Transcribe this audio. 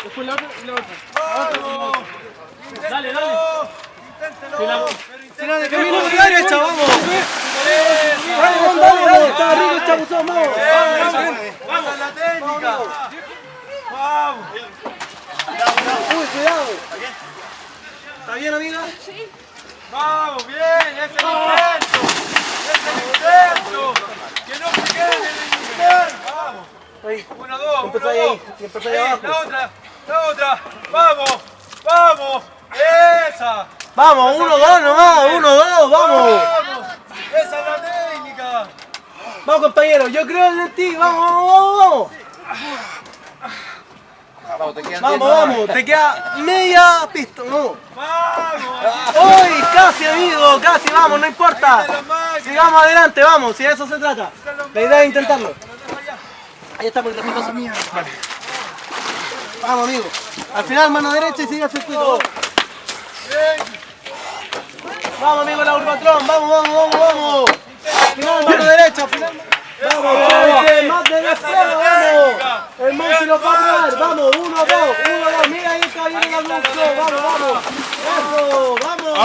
Después la otra y la otra. ¡Vamos! Dale. Inténtelo. Final de Camino de la derecha, vamos. Dale, está arriba, chavuzón, vamos. Esa es la técnica. Vamos. Uy, cuidado. ¿Está bien, amiga? Vamos, bien. Ese es el intento. Ese es el intento. Que no se quede en el intento. Vamos. Ahí. 1, 2, Empezó 1, ahí, 2. empezó ahí abajo. La otra. Vamos. Esa. Vamos, 1-2 nomás, 1-2, vamos. Esa es la técnica. Vamos, compañero, yo creo en ti, vamos. Vamos, te queda media pista, no. Vamos. ¡Uy! Casi, amigo, casi, vamos, no importa. Sigamos adelante, vamos, si de eso se trata. La idea es intentarlo. Ahí estamos, vale. Vamos, amigo. Al final, mano derecha y sigue el circuito. Vamos, amigo, la Urbatron, vamos. Al final, mano derecha, al final. Vamos, más de la izquierda, vamos. El man se lo va a dar, vamos, 1-2. Mira ahí está bien el anuncio, vamos. Eso, vamos.